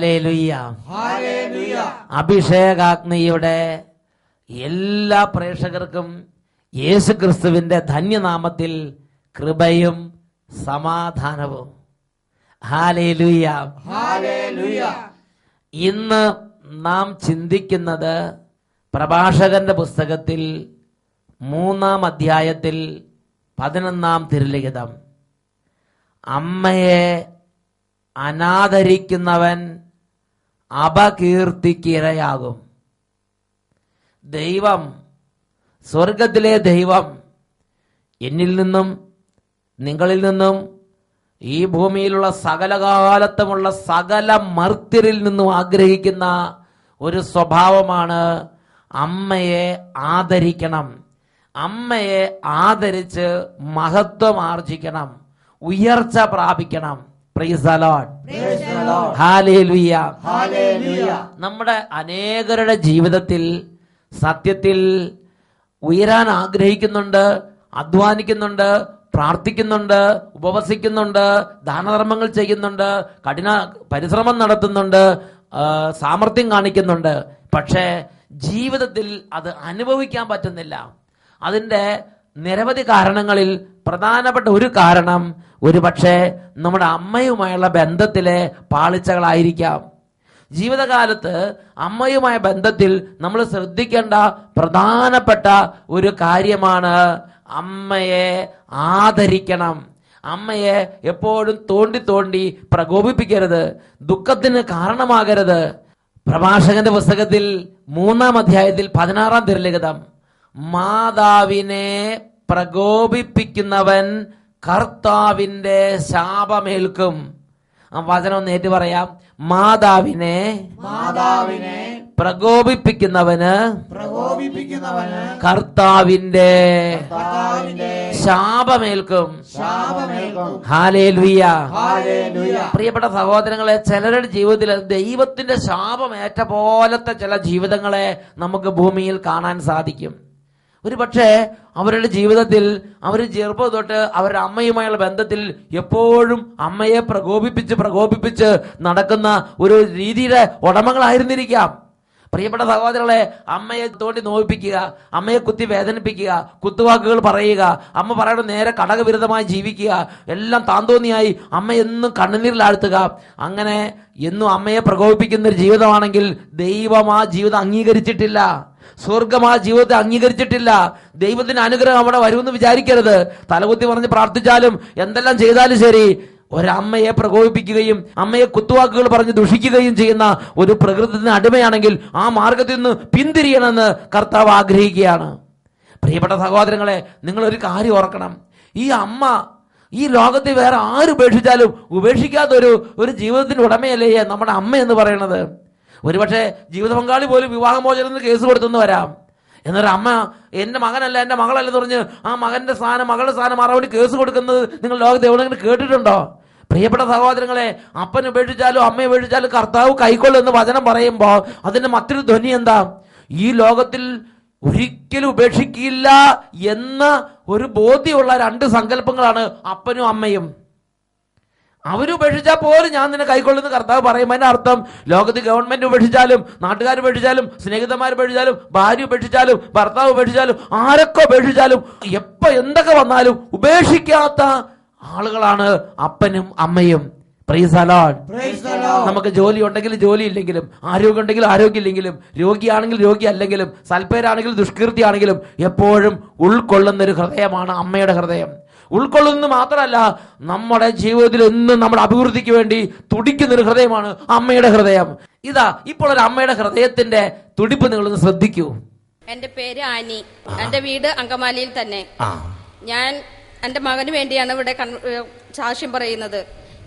Hallelujah, hallelujah. അഭിഷേകാഗ്നിയുടെ എല്ലാ പ്രേക്ഷകർക്കും യേശുക്രിസ്തുവിന്റെ ധന്യനാമത്തിൽ കൃപയും സമാധാനവും. Hallelujah, hallelujah. ഇന്ന് നാം ചിന്തിക്കുന്നത് പ്രഭാഷകന്റെ പുസ്തകത്തിൽ 3-ാം അധ്യായത്തിൽ 11-ാം തിരുലിഖിതം. അമ്മയെ അനാദരിക്കുന്നവൻ അപകീർത്തിക്കിരയാകും. ദൈവം, സ്വർഗത്തിലെ ദൈവം എന്നിൽ നിന്നും നിങ്ങളിൽ നിന്നും ഈ ഭൂമിയിലുള്ള സകലകാലത്തുമുള്ള സകല മർത്യരിൽ നിന്നും ആഗ്രഹിക്കുന്ന ഒരു സ്വഭാവമാണ് അമ്മയെ ആദരിക്കണം. അമ്മയെ ആദരിച്ച് മഹത്വം ആർജിക്കണം, ഉയർച്ച പ്രാപിക്കണം. Praise the Lord, hallelujah, hallelujah. നമ്മുടെ അനേകരുടെ ജീവിതത്തിൽ സത്യത്തിൽ ഉയരാൻ ആഗ്രഹിക്കുന്നുണ്ട്, അധ്വാനിക്കുന്നുണ്ട്, പ്രാർത്ഥിക്കുന്നുണ്ട്, ഉപവസിക്കുന്നുണ്ട്, ദാനധർമ്മങ്ങൾ ചെയ്യുന്നുണ്ട്, കഠിന പരിശ്രമം നടത്തുന്നുണ്ട്, സാമർത്ഥ്യം കാണിക്കുന്നുണ്ട്. പക്ഷേ ജീവിതത്തിൽ അത് അനുഭവിക്കാൻ പറ്റുന്നില്ല. അതിൻ്റെ നിരവധി കാരണങ്ങളിൽ പ്രധാനപ്പെട്ട ഒരു കാരണം ഒരുപക്ഷെ നമ്മുടെ അമ്മയുമായുള്ള ബന്ധത്തിലെ പാളിച്ചകളായിരിക്കാം. ജീവിതകാലത്ത് അമ്മയുമായ ബന്ധത്തിൽ നമ്മൾ ശ്രദ്ധിക്കേണ്ട പ്രധാനപ്പെട്ട ഒരു കാര്യമാണ് അമ്മയെ ആദരിക്കണം. അമ്മയെ എപ്പോഴും തോണ്ടി തോണ്ടി പ്രകോപിപ്പിക്കരുത്, ദുഃഖത്തിന് കാരണമാകരുത്. പ്രഭാഷകന്റെ പുസ്തകത്തിൽ 3-ാം അധ്യായത്തിൽ 16-ാം തിരുലിഖിതം, മാതാവിനെ പ്രകോപിപ്പിക്കുന്നവൻ കർത്താവിന്റെ ശാപമേൽക്കും. ആ വചനം ഒന്ന് ഏറ്റു പറയാം. മാതാവിനെ പ്രകോപിപ്പിക്കുന്നവന് കർത്താവിന്റെ ശാപമേൽക്കും. ഹല്ലേലൂയ. പ്രിയപ്പെട്ട സഹോദരങ്ങളെ, ചിലരുടെ ജീവിതത്തിൽ ദൈവത്തിന്റെ ശാപമേറ്റ പോലത്തെ ചില ജീവിതങ്ങളെ നമുക്ക് ഭൂമിയിൽ കാണാൻ സാധിക്കും. ഒരു പക്ഷേ അവരുടെ ജീവിതത്തിൽ അവർ ചെറുപ്പം തൊട്ട് അവരുടെ അമ്മയുമായുള്ള ബന്ധത്തിൽ എപ്പോഴും അമ്മയെ പ്രകോപിപ്പിച്ച് നടക്കുന്ന ഒരു രീതിയുടെ ഉടമകളായിരുന്നിരിക്കാം. പ്രിയപ്പെട്ട സഹോദരങ്ങളെ, അമ്മയെ തോണ്ടി നോവിപ്പിക്കുക, അമ്മയെ കുത്തി വേദനിപ്പിക്കുക, കുത്തുവാക്കുകൾ പറയുക, അമ്മ പറയുന്നത് നേരെ കടകവിരുദ്ധമായി ജീവിക്കുക, എല്ലാം താന്തോന്നിയായി അമ്മ എന്നും കണ്ണുനീരിലാഴ്ത്തുക, അങ്ങനെ എന്നും അമ്മയെ പ്രകോപിപ്പിക്കുന്ന ഒരു ജീവിതമാണെങ്കിൽ ദൈവം ആ ജീവിതം അംഗീകരിച്ചിട്ടില്ല. സ്വർഗം ആ ജീവിതത്തെ അംഗീകരിച്ചിട്ടില്ല. ദൈവത്തിന്റെ അനുഗ്രഹം അവിടെ വരുമെന്ന് വിചാരിക്കരുത്. തലകുത്തി പറഞ്ഞ് പ്രാർത്ഥിച്ചാലും എന്തെല്ലാം ചെയ്താലും ശരി, ഒരമ്മയെ പ്രകോപിപ്പിക്കുകയും അമ്മയെ കുത്തുവാക്കുകൾ പറഞ്ഞ് ദുഷിക്കുകയും ചെയ്യുന്ന ഒരു പ്രകൃതത്തിന് അടിമയാണെങ്കിൽ ആ മാർഗത്തിൽ നിന്ന് പിന്തിരിയണമെന്ന് കർത്താവ് ആഗ്രഹിക്കുകയാണ്. പ്രിയപ്പെട്ട സഹോദരങ്ങളെ, നിങ്ങളൊരു കാര്യം ഓർക്കണം. ഈ അമ്മ ഈ ലോകത്തിൽ വേറെ ആര് ഉപേക്ഷിച്ചാലും ഉപേക്ഷിക്കാത്ത ഒരു ജീവിതത്തിന്റെ ഉടമയല്ലേ നമ്മുടെ അമ്മ എന്ന് പറയുന്നത്. ഒരുപക്ഷെ ജീവിത പങ്കാളി പോലും വിവാഹമോചനത്തിന് കേസ് കൊടുത്തെന്ന് വരാം. എന്നൊരു അമ്മ എന്റെ മകനല്ല, എന്റെ മകളല്ലെന്ന് പറഞ്ഞ് ആ മകന്റെ സ്ഥാനം, മകളുടെ സ്ഥാനം മാറാൻ വേണ്ടി കേസ് കൊടുക്കുന്നത് നിങ്ങൾ ലോകത്ത് എവിടെയെങ്കിലും കേട്ടിട്ടുണ്ടോ? പ്രിയപ്പെട്ട സഹോദരങ്ങളെ, അപ്പൻ ഉപേക്ഷിച്ചാലും അമ്മ ഉപേക്ഷിച്ചാലും കർത്താവ് കൈക്കൊള്ളുന്ന വചനം പറയുമ്പോൾ അതിന്റെ മറ്റൊരു ധ്വനി എന്താ? ഈ ലോകത്തിൽ ഒരിക്കലും ഉപേക്ഷിക്കില്ല എന്ന ഒരു ബോധ്യമുള്ള രണ്ട് സങ്കല്പങ്ങളാണ് അപ്പനും അമ്മയും. അവരുപേക്ഷിച്ചാൽ പോലും ഞാൻ നിന്നെ കൈക്കൊള്ളുന്ന കർത്താവ് പറയും. അതിന്റെ അർത്ഥം ലോകത്ത് ഗവൺമെന്റ് ഉപേക്ഷിച്ചാലും, നാട്ടുകാർ ഉപേക്ഷിച്ചാലും, സ്നേഹിതന്മാർ ഉപേക്ഷിച്ചാലും, ഭാര്യ ഉപേക്ഷിച്ചാലും, ഭർത്താവ് ഉപേക്ഷിച്ചാലും, ആരൊക്കെ ഉപേക്ഷിച്ചാലും, എപ്പോ എന്തൊക്കെ വന്നാലും ഉപേക്ഷിക്കാത്ത ആളുകളാണ് അപ്പനും അമ്മയും. Price the Lord. നമുക്ക് ജോലി ഉണ്ടെങ്കിലും ജോലി ഇല്ലെങ്കിലും, ആരോഗ്യം ഉണ്ടെങ്കിലും ആരോഗ്യം ഇല്ലെങ്കിലും, രോഗിയാണെങ്കിലും രോഗി അല്ലെങ്കിലും, സൽപ്പേരാണെങ്കിലും ദുഷ്കീർത്തിയാണെങ്കിലും എപ്പോഴും ഉൾക്കൊള്ളുന്ന ഒരു ഹൃദയമാണ് അമ്മയുടെ ഹൃദയം. ഉൾക്കൊള്ളുന്നത് മാത്രമല്ല, നമ്മുടെ ജീവിതത്തിൽ എന്നും നമ്മുടെ അഭിവൃദ്ധിക്ക് വേണ്ടി തുടിക്കുന്നൊരു ഹൃദയമാണ് അമ്മയുടെ ഹൃദയം. ഇതാ ഇപ്പോൾ ഒരു അമ്മയുടെ ഹൃദയത്തിന്റെ തുടിപ്പ് നിങ്ങളൊന്ന് ശ്രദ്ധിക്കൂ. എന്റെ പേര് ആനി. എന്റെ വീട് അങ്കമാലിയിൽ തന്നെ. ഞാൻ എന്റെ മകന് വേണ്ടിയാണ് ഇവിടെ സാക്ഷ്യം പറയുന്നത്.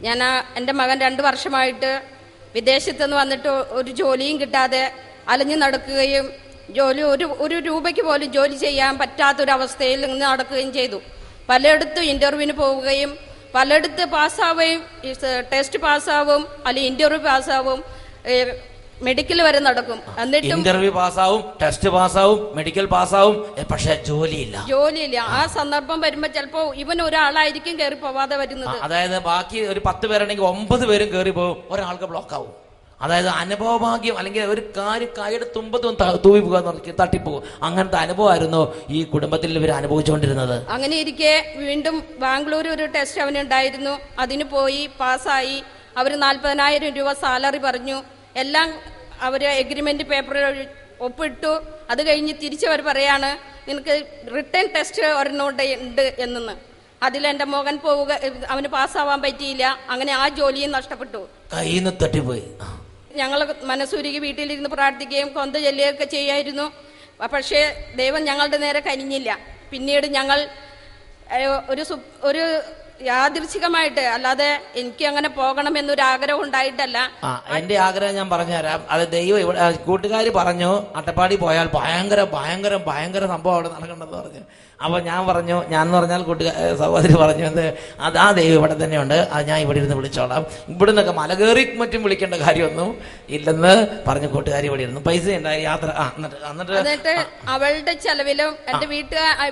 ഞാൻ എന്റെ മകൻ 2 വർഷമായിട്ട് വിദേശത്തുനിന്ന് വന്നിട്ട് ഒരു ജോലിയും കിട്ടാതെ അലഞ്ഞു നടക്കുകയും ഒരു രൂപയ്ക്ക് പോലും ജോലി ചെയ്യാൻ പറ്റാത്തൊരവസ്ഥയിൽ നിന്ന് നടക്കുകയും ചെയ്തു. പലയിടത്തും ഇന്റർവ്യൂവിന് പോവുകയും പലയിടത്ത് പാസ്സാവുകയും, ടെസ്റ്റ് പാസ്സാവും, അല്ലെങ്കിൽ ഇന്റർവ്യൂ പാസ്സാവും, മെഡിക്കൽ വരെ നടക്കും. എന്നിട്ടും ഇന്റർവ്യൂ പാസ്സാവും, ടെസ്റ്റ് പാസ്സാവും, മെഡിക്കൽ പാസ്സാവും, പക്ഷെ ജോലിയില്ല. ആ സന്ദർഭം വരുമ്പോ ചിലപ്പോ ഇവൻ ഒരാളായിരിക്കും കയറി പോവാതെ വരുന്നത്. അതായത് ബാക്കി ഒരു 10 പേരുണ്ടെങ്കിൽ 9 പേരും കയറി പോകും, ഒരാൾക്ക് ബ്ലോക്ക് ആവും. അതായത് അനുഭവഭാഗ്യം, അല്ലെങ്കിൽ ഒരു കാര്യം കൈയുടെ തുമ്പത്തും തൂവി പോകുക, തട്ടിപ്പോകും. അങ്ങനത്തെ അനുഭവമായിരുന്നു ഈ കുടുംബത്തിൽ ഇവർ അനുഭവിച്ചുകൊണ്ടിരുന്നത്. അങ്ങനെ ഇരിക്കെ വീണ്ടും ബാംഗ്ലൂർ ഒരു ടെസ്റ്റ് അവനുണ്ടായിരുന്നു. അതിന് പോയി പാസ്സായി. അവർ 40,000 രൂപ സാലറി പറഞ്ഞു. എല്ലാം അവർ എഗ്രിമെന്റ് പേപ്പറിൽ ഒപ്പിട്ടു. അത് കഴിഞ്ഞ് തിരിച്ചവർ പറയാണ് നിനക്ക് റിട്ടേൺ ടെസ്റ്റ് ഒരെണ്ണോണ്ട് ഉണ്ട് എന്നു. അതിൽ എൻ്റെ മകൻ പോവുക, അവന് പാസ്സാവാൻ പറ്റിയില്ല. അങ്ങനെ ആ ജോലിയും നഷ്ടപ്പെട്ടു, കയ്യിൽ നിന്ന് തട്ടിപ്പോയി. ഞങ്ങൾ മനസ്സുരുകി വീട്ടിലിരുന്ന് പ്രാർത്ഥിക്കുകയും കൊന്ത ചെല്ലുകയൊക്കെ ചെയ്യായിരുന്നു. പക്ഷേ ദൈവം ഞങ്ങളുടെ നേരെ കനിഞ്ഞില്ല. പിന്നീട് ഞങ്ങൾ ഒരു യാദൃച്ഛികമായിട്ട്, അല്ലാതെ എനിക്ക് അങ്ങനെ പോകണമെന്നൊരു ആഗ്രഹം ഉണ്ടായിട്ടല്ല. എന്റെ ആഗ്രഹം ഞാൻ പറഞ്ഞുതരാം. അത് ദൈവം ഇവിടെ കൂട്ടുകാർ പറഞ്ഞു അട്ടപ്പാടി പോയാൽ ഭയങ്കര ഭയങ്കര ഭയങ്കര സംഭവം അവിടെ നടക്കണമെന്ന് പറഞ്ഞു. അപ്പൊ ഞാൻ പറഞ്ഞു, ഞാൻ എന്ന് പറഞ്ഞാൽ സഹോദരി പറഞ്ഞു എന്ത്, ആ ദൈവം ഇവിടെ തന്നെയുണ്ട്, അത് ഞാൻ ഇവിടെ ഇരുന്ന് വിളിച്ചോളാം, ഇവിടെ നിന്നൊക്കെ മല കയറി മറ്റും വിളിക്കേണ്ട കാര്യമൊന്നും ഇല്ലെന്ന് പറഞ്ഞു. കൂട്ടുകാരി ഇവിടെ ഇരുന്നു, പൈസ ഉണ്ടായി യാത്ര. എന്നിട്ട് അവളുടെ ചെലവിലും എന്റെ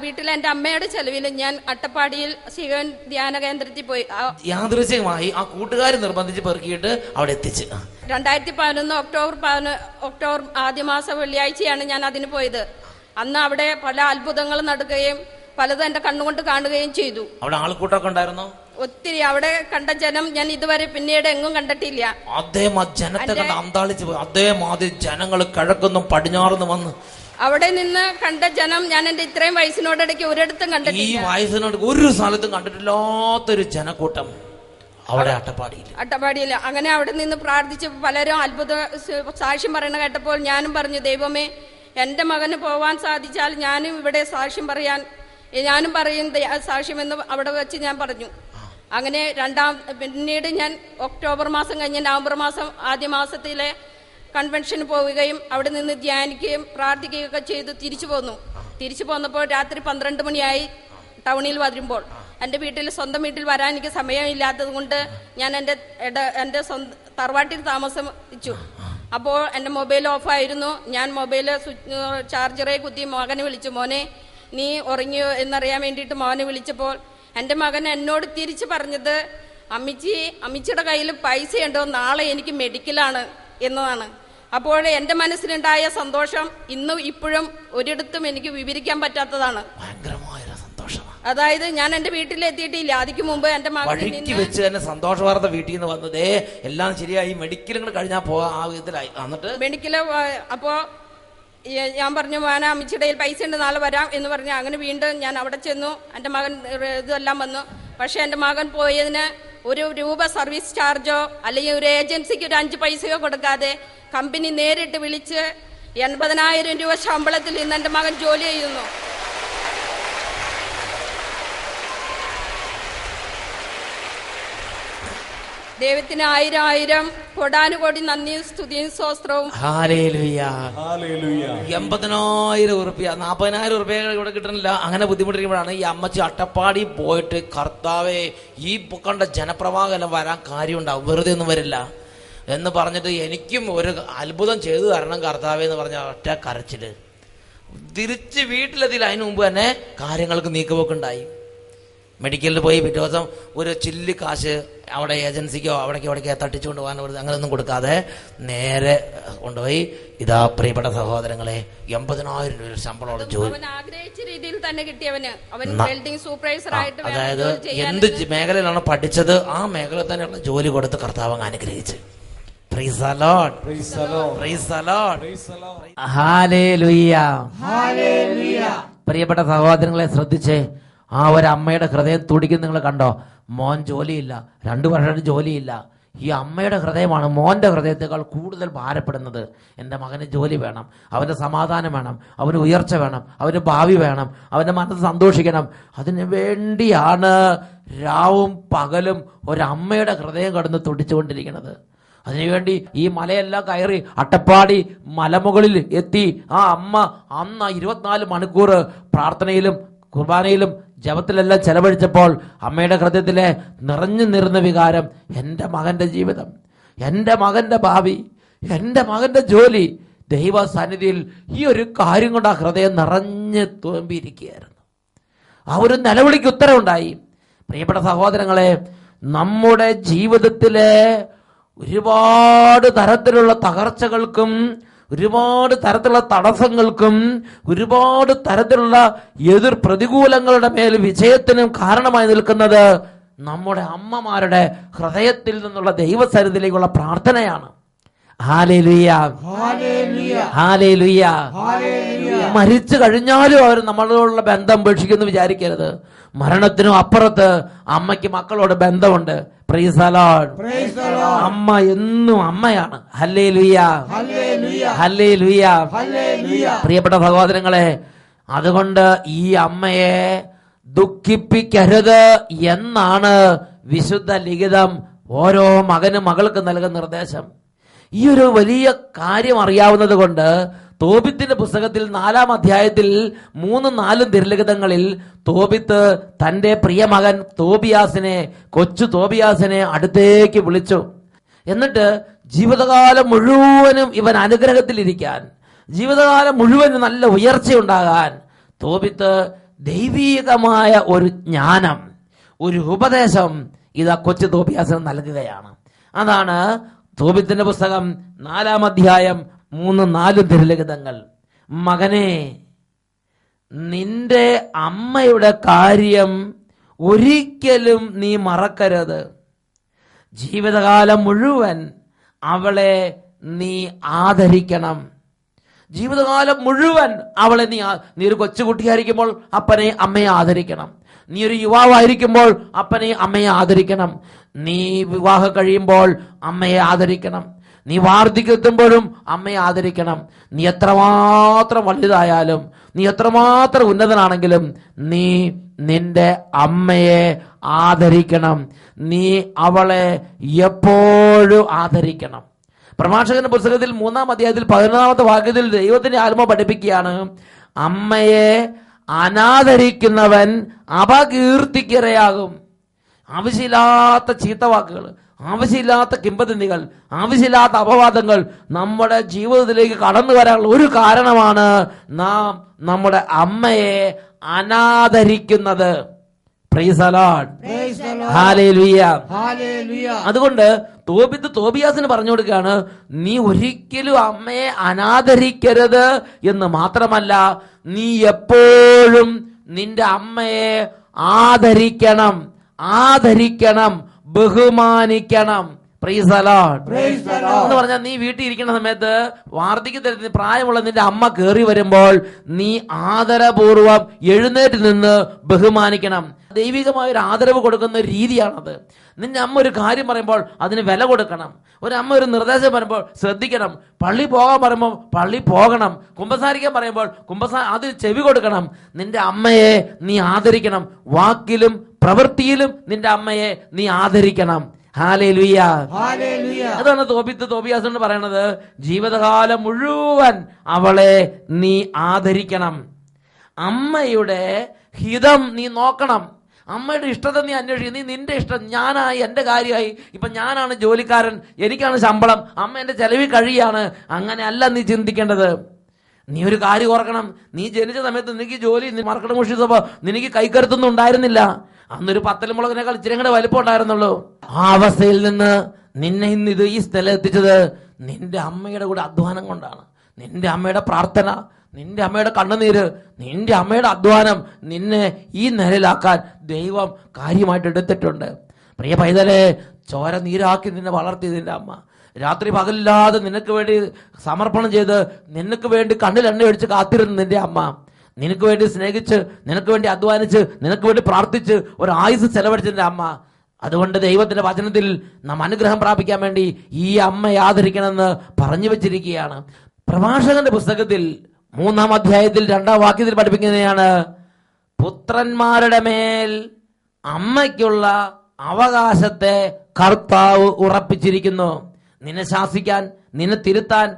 വീട്ടിലെ എന്റെ അമ്മയുടെ ചെലവിലും ഞാൻ അട്ടപ്പാടിയിൽ ശിവൻ ധ്യാന കേന്ദ്രത്തിൽ പോയി. യാദൃശ്ചികമായി ആ കൂട്ടുകാർ നിർബന്ധിച്ച് പെറുക്കിയിട്ട് അവിടെ എത്തിച്ച്. 2011 ഒക്ടോബർ ആദ്യ മാസം വെള്ളിയാഴ്ചയാണ് ഞാൻ അതിന് പോയത്. അന്ന് അവിടെ പല അത്ഭുതങ്ങളും നടക്കുകയും പലതും എന്റെ കണ്ണുകൊണ്ട് കാണുകയും ചെയ്തു. അവിടെ ആൾക്കൂട്ടമൊക്കെ ഉണ്ടായിരുന്നു ഒത്തിരി. അവിടെ കണ്ട ജനം ഞാൻ ഇതുവരെ പിന്നീട് എങ്ങും കണ്ടിട്ടില്ല. ജനത്തെ കണ്ട് അന്താളിച്ചു പോയി. അതേമാതിരി ജനങ്ങൾ കിഴക്കൊന്നും പടിഞ്ഞാറൊന്നും വന്ന് അവിടെ നിന്ന് കണ്ട ജനം ഞാൻ എന്റെ ഇത്രയും വയസ്സിനോടിടയ്ക്ക് ഒരിടത്തും കണ്ടിട്ടില്ല. ഈ വയസ്സിനോട് ഒരു സ്ഥലത്തും കണ്ടിട്ടില്ലാത്തൊരു ജനക്കൂട്ടം അവിടെ അട്ടപ്പാടിയിൽ. അങ്ങനെ അവിടെ നിന്ന് പ്രാർത്ഥിച്ച് പലരും അത്ഭുത സാക്ഷ്യം പറയണ കേട്ടപ്പോൾ ഞാനും പറഞ്ഞു, ദൈവമേ എന്റെ മകന് പോവാൻ സാധിച്ചാൽ ഞാനും ഇവിടെ സാക്ഷ്യം പറയാൻ, ഞാനും പറയും സാക്ഷ്യമെന്ന് അവിടെ വെച്ച് ഞാൻ പറഞ്ഞു. അങ്ങനെ പിന്നീട് ഞാൻ ഒക്ടോബർ മാസം കഴിഞ്ഞ് നവംബർ മാസം ആദ്യ മാസത്തിലെ കൺവെൻഷന് പോവുകയും അവിടെ നിന്ന് ധ്യാനിക്കുകയും പ്രാർത്ഥിക്കുകയൊക്കെ ചെയ്ത് തിരിച്ചു പോന്നപ്പോൾ രാത്രി 12 മണിയായി. ടൗണിൽ വരുമ്പോൾ എൻ്റെ സ്വന്തം വീട്ടിൽ വരാൻ എനിക്ക് സമയമില്ലാത്തത് കൊണ്ട് ഞാൻ എൻ്റെ തറവാട്ടിൽ താമസിച്ചു. അപ്പോൾ എൻ്റെ മൊബൈൽ ഓഫായിരുന്നു. ഞാൻ മൊബൈൽ ചാർജറെ കുത്തി മകനെ വിളിച്ചു. മോനെ നീ ഉറങ്ങിയോ എന്നറിയാൻ വേണ്ടിയിട്ട് മോനെ വിളിച്ചപ്പോൾ എൻ്റെ മകൻ എന്നോട് തിരിച്ചു പറഞ്ഞത്, അമ്മിച്ചിയുടെ കയ്യിൽ പൈസയുണ്ടോ, നാളെ എനിക്ക് മെഡിക്കലാണ് എന്നതാണ്. അപ്പോൾ എൻ്റെ മനസ്സിലുണ്ടായ സന്തോഷം ഇന്നും ഇപ്പോഴും ഒരിടത്തും എനിക്ക് വിവരിക്കാൻ പറ്റാത്തതാണ്. അതായത് ഞാൻ എന്റെ വീട്ടിലെത്തിയിട്ടില്ല. അതിക്ക് മുമ്പ് എന്റെ വഴിക്ക് വെച്ച് തന്നെ സന്തോഷ വാർത്ത വീട്ടിൽ നിന്ന് വന്നതേ എല്ലാം ശരിയായി, മെഡിക്കലും കൂടെ കഴിഞ്ഞാൽ പോവാ ആ വിധത്തിലായി. എന്നിട്ട് മെഡിക്കല് അപ്പോ ഞാൻ പറഞ്ഞു മോനെ അമ്മച്ചിയുടെ പൈസ ഉണ്ട്, നാളെ വരാം എന്ന് പറഞ്ഞു. അങ്ങനെ വീണ്ടും ഞാൻ അവിടെ ചെന്നു. എന്റെ മകൻ ഇതെല്ലാം വന്നു. പക്ഷെ എന്റെ മകൻ പോയതിന് ₹1 സർവീസ് ചാർജോ അല്ലെങ്കിൽ ഒരു ഏജൻസിക്ക് ഒരു 5 പൈസയോ കൊടുക്കാതെ കമ്പനി നേരിട്ട് വിളിച്ച് 80,000 രൂപ ശമ്പളത്തിൽ ഇന്ന് എന്റെ മകൻ ജോലി ചെയ്യുന്നു. ദൈവത്തിന് 1000 കോടാനുകോടി നന്ദി സ്തുതിയും സ്തോത്രവും. 80,000 ഉറുപ്പ്യ 40,000 ഉറുപ്പ്യ ഇവിടെ കിട്ടണില്ല. അങ്ങനെ ബുദ്ധിമുട്ടിരിക്കുമ്പോഴാണ് ഈ അമ്മച്ചി അട്ടപ്പാടി പോയിട്ട്, കർത്താവേ ഈ കണ്ട ജനപ്രവാഹം വരാൻ കാര്യമുണ്ടാവും, വെറുതെ ഒന്നും വരില്ല എന്ന് പറഞ്ഞിട്ട് എനിക്കും ഒരു അത്ഭുതം ചെയ്തു തരണം കർത്താവേ എന്ന് പറഞ്ഞ ഒറ്റ കരച്ചില്. തിരിച്ച് വീട്ടിലെത്തിയില്ല. അതിന് മുമ്പ് തന്നെ കാര്യങ്ങൾക്ക് നീക്കുപോക്കുണ്ടായി. മെഡിക്കലിൽ പോയി പിറ്റേ ദിവസം ഒരു ചില്ലി കാശ് അവിടെ ഏജൻസിക്കോ അവിടേക്കോ തട്ടിച്ചുകൊണ്ട് പോകാൻ അങ്ങനെയൊന്നും കൊടുക്കാതെ നേരെ കൊണ്ടുപോയി. ഇതാ പ്രിയപ്പെട്ട സഹോദരങ്ങളെ, 80,000 രൂപ ശമ്പളമുള്ള ജോലി ആഗ്രഹിച്ച രീതിയിൽ തന്നെ കിട്ടിയവന്. അതായത് എന്ത് മേഖലയിലാണ് പഠിച്ചത് ആ മേഖല തന്നെയുള്ള ജോലി കൊടുത്ത് കർത്താവ് അനുഗ്രഹിച്ച്. Praise the Lord. Praise the Lord. Praise the Lord. Hallelujah. Hallelujah. പ്രിയപ്പെട്ട സഹോദരങ്ങളെ ശ്രദ്ധിച്ചേ, ആ ഒരു അമ്മയുടെ ഹൃദയം തുടിക്കുന്ന നിങ്ങൾ കണ്ടോ? മോൻ ജോലിയില്ല, 2 വർഷമായിട്ട് ജോലിയില്ല. ഈ അമ്മയുടെ ഹൃദയമാണ് മോന്റെ ഹൃദയത്തെക്കാൾ കൂടുതൽ ഭാരപ്പെടുന്നത്. എൻ്റെ മകന് ജോലി വേണം, അവൻ്റെ സമാധാനം വേണം, അവന് ഉയർച്ച വേണം, അവന് ഭാവി വേണം, അവൻ്റെ മനസ്സ് സന്തോഷിക്കണം. അതിനു വേണ്ടിയാണ് രാവും പകലും ഒരമ്മയുടെ ഹൃദയം കടന്ന് തുടിച്ചുകൊണ്ടിരിക്കുന്നത്. അതിനുവേണ്ടി ഈ മലയെല്ലാം കയറി അട്ടപ്പാടി മലമുകളിൽ എത്തി ആ അമ്മ അന്ന് 24 മണിക്കൂർ പ്രാർത്ഥനയിലും കുർബാനയിലും ജപത്തിലെല്ലാം ചെലവഴിച്ചപ്പോൾ അമ്മയുടെ ഹൃദയത്തിലെ നിറഞ്ഞു നിറഞ്ഞ വികാരം, എൻ്റെ മകൻ്റെ ജീവിതം, എൻ്റെ മകൻ്റെ ഭാവി, എൻ്റെ മകൻ്റെ ജോലി, ദൈവ സന്നിധിയിൽ ഈ ഒരു കാര്യം കൊണ്ട് ആ ഹൃദയം നിറഞ്ഞ് തുമ്പിയിരിക്കുകയായിരുന്നു. ആ ഒരു നിലവിളിക്ക് ഉത്തരവുണ്ടായി. പ്രിയപ്പെട്ട സഹോദരങ്ങളെ, നമ്മുടെ ജീവിതത്തിലെ ഒരുപാട് തരത്തിലുള്ള തകർച്ചകൾക്കും ഒരുപാട് തരത്തിലുള്ള തടസ്സങ്ങൾക്കും ഒരുപാട് തരത്തിലുള്ള എതിർ പ്രതികൂലങ്ങളുടെ മേൽ വിജയത്തിനും കാരണമായി നിൽക്കുന്നത് നമ്മുടെ അമ്മമാരുടെ ഹൃദയത്തിൽ നിന്നുള്ള ദൈവസന്നിധിയിലേക്കുള്ള പ്രാർത്ഥനയാണ്. Hallelujah, hallelujah. മരിച്ചു കഴിഞ്ഞാലും അവർ നമ്മളോടുള്ള ബന്ധം ഉപേക്ഷിക്കുമെന്ന് വിചാരിക്കരുത്. മരണത്തിനും അപ്പുറത്ത് അമ്മയ്ക്ക് മക്കളോട് ബന്ധമുണ്ട്. Price the Lord. അമ്മ എന്നും അമ്മയാണ്. Hallelujah, hallelujah. പ്രിയപ്പെട്ട സഹോദരങ്ങളെ, അതുകൊണ്ട് ഈ അമ്മയെ ദുഃഖിപ്പിക്കരുത് എന്നാണ് വിശുദ്ധ ലിഖിതം ഓരോ മകനും മകൾക്ക് നൽകുന്ന നിർദ്ദേശം. ഈ ഒരു വലിയ കാര്യം അറിയാവുന്നത് കൊണ്ട് തോബിത്തിന്റെ പുസ്തകത്തിൽ 4-ാം അധ്യായത്തിൽ 3-4 തിരുലിഖിതങ്ങളിൽ തോബിത്ത് തന്റെ പ്രിയ മകൻ കൊച്ചു തോബിയാസിനെ അടുത്തേക്ക് വിളിച്ചു. എന്നിട്ട് ജീവിതകാലം മുഴുവനും ഇവൻ അനുഗ്രഹത്തിലിരിക്കാൻ, ജീവിതകാലം മുഴുവനും നല്ല ഉയർച്ചയുണ്ടാകാൻ തോബിത്ത് ദൈവീകമായ ഒരു ജ്ഞാനം, ഒരു ഉപദേശം ഇതാ കൊച്ചു തോബിയാസിന് നൽകുകയാണ്. അതാണ് തോബിത്തിന്റെ പുസ്തകം 4-ാം അധ്യായം 3-4 തിരുലിഖിതങ്ങൾ. മകനെ, നിന്റെ അമ്മയുടെ കാര്യം ഒരിക്കലും നീ മറക്കരുത്. ജീവിതകാലം മുഴുവൻ അവളെ നീ ആദരിക്കണം. ജീവിതകാലം മുഴുവൻ അവളെ നീ ഒരു കൊച്ചുകുട്ടിയായിരിക്കുമ്പോൾ അപ്പനെ അമ്മയെ ആദരിക്കണം. നീ ഒരു യുവാവായിരിക്കുമ്പോൾ അപ്പനെ അമ്മയെ ആദരിക്കണം. നീ വിവാഹം കഴിയുമ്പോൾ അമ്മയെ ആദരിക്കണം. നീ വാർദ്ധക്യമെത്തുമ്പോഴും അമ്മയെ ആദരിക്കണം. നീ എത്രമാത്രം വലുതായാലും, നീ എത്രമാത്രം ഉന്നതനാണെങ്കിലും നീ നിന്റെ അമ്മയെ ആദരിക്കണം. നീ അവളെ എപ്പോഴും ആദരിക്കണം. പ്രഭാഷകന്റെ പുസ്തകത്തിൽ 3-ാം അധ്യായത്തിൽ 11-ാമത്തെ വാക്യത്തിൽ ദൈവത്തിന്റെ ആത്മാവ് പഠിപ്പിക്കുകയാണ്, അമ്മയെ അനാദരിക്കുന്നവൻ അപകീർത്തിക്കിരയാകും. ആവശ്യമില്ലാത്ത ചീത്തവാക്കുകൾ, ആവശ്യമില്ലാത്ത കിംവദന്തികൾ, ആവശ്യമില്ലാത്ത അപവാദങ്ങൾ നമ്മുടെ ജീവിതത്തിലേക്ക് കടന്നു വരാനുള്ള ഒരു കാരണമാണ് നാം നമ്മുടെ അമ്മയെ അനാദരിക്കുന്നത്. Praise the Lord, hallelujah. അതുകൊണ്ട് തോബിയാസിന് പറഞ്ഞു കൊടുക്കുകയാണ്, നീ ഒരിക്കലും അമ്മയെ അനാദരിക്കരുത് എന്ന് മാത്രമല്ല, നീ എപ്പോഴും നിന്റെ അമ്മയെ ആദരിക്കണം, ബഹുമാനിക്കണം. പ്രൈസ് ദി ലോർഡ് എന്ന് പറഞ്ഞാൽ, നീ വീട്ടിൽ ഇരിക്കുന്ന സമയത്ത് വാർദ്ധക്യത്തിൽ പ്രായമുള്ള നിന്റെ അമ്മ കയറി വരുമ്പോൾ നീ ആദരപൂർവം എഴുന്നേറ്റ് നിന്ന് ബഹുമാനിക്കണം. ദൈവികമായ ഒരു ആദരവ് കൊടുക്കുന്ന ഒരു രീതിയാണത്. നിന്റെ അമ്മ ഒരു കാര്യം പറയുമ്പോൾ അതിന് വില കൊടുക്കണം. ഒരു അമ്മ ഒരു നിർദ്ദേശം പറയുമ്പോൾ ശ്രദ്ധിക്കണം. പള്ളി പോകാൻ പറയുമ്പോൾ പള്ളി പോകണം. കുമ്പസാരിക്കാൻ പറയുമ്പോൾ അതിന് ചെവി കൊടുക്കണം. നിന്റെ അമ്മയെ നീ ആദരിക്കണം. വാക്കിലും പ്രവൃത്തിയിലും നിന്റെ അമ്മയെ നീ ആദരിക്കണം. ഹല്ലേലൂയ. അതാണ് തോബിയാസ് പറയണത്, ജീവിതകാലം മുഴുവൻ അവളെ നീ ആദരിക്കണം. അമ്മയുടെ ഹിതം നീ നോക്കണം. അമ്മയുടെ ഇഷ്ടത്തെ നീ അന്വേഷിക്കും. നീ നിന്റെ ഇഷ്ടം, ഞാനായി, എൻ്റെ കാര്യമായി, ഇപ്പൊ ഞാനാണ് ജോലിക്കാരൻ, എനിക്കാണ് ശമ്പളം, അമ്മ എൻ്റെ ചെലവിൽ കഴിയാണ്, അങ്ങനെ അല്ല നീ ചിന്തിക്കേണ്ടത്. നീ ഒരു കാര്യം ഓർക്കണം, നീ ജനിച്ച സമയത്ത് നിനക്ക് ജോലി മറക്കട മുഷിച്ചപ്പോ നിനക്ക് കൈക്കരുത്തൊന്നും ഉണ്ടായിരുന്നില്ല. അന്നൊരു പത്തലമുളകിനേക്കാൾ ഇച്ചിരി കൂടെ വലിപ്പം ഉണ്ടായിരുന്നുള്ളൂ. ആ അവസ്ഥയിൽ നിന്ന് നിന്നെ ഇന്ന് ഈ സ്ഥലം എത്തിച്ചത് നിന്റെ അമ്മയുടെ കൂടെ അധ്വാനം കൊണ്ടാണ്. നിന്റെ അമ്മയുടെ പ്രാർത്ഥന, നിന്റെ അമ്മയുടെ കണ്ണുനീര്, നിന്റെ അമ്മയുടെ അധ്വാനം നിന്നെ ഈ നിലയിലാക്കാൻ ദൈവം കാര്യമായിട്ട് എടുത്തിട്ടുണ്ട്. പ്രിയ പൈതലെ, ചോര നീരാക്കി നിന്നെ വളർത്തി നിന്റെ അമ്മ. രാത്രി പകലില്ലാതെ നിനക്ക് വേണ്ടി സമർപ്പണം ചെയ്ത് നിനക്ക് വേണ്ടി കണ്ണിൽ എണ്ണ ഒഴിച്ച് കാത്തിരുന്നു നിന്റെ അമ്മ. നിനക്ക് വേണ്ടി സ്നേഹിച്ച്, നിനക്ക് വേണ്ടി അധ്വാനിച്ച്, നിനക്ക് വേണ്ടി പ്രാർത്ഥിച്ച് ഒരു ആയുസ് ചെലവഴിച്ചതിന്റെ അമ്മ. അതുകൊണ്ട് ദൈവത്തിന്റെ വചനത്തിൽ നാം അനുഗ്രഹം പ്രാപിക്കാൻ വേണ്ടി ഈ അമ്മയെ ആദരിക്കണമെന്ന് പറഞ്ഞു വെച്ചിരിക്കുകയാണ്. പ്രഭാഷകന്റെ പുസ്തകത്തിൽ 3-ാം അധ്യായത്തിൽ 2-ാം വാക്യത്തിൽ പഠിപ്പിക്കുന്നതാണ്, പുത്രന്മാരുടെ മേൽ അമ്മയ്ക്കുള്ള അവകാശത്തെ കർത്താവ് ഉറപ്പിച്ചിരിക്കുന്നു. നിന്നെ ശാസിക്കാൻ, നിന്നെ തിരുത്താൻ,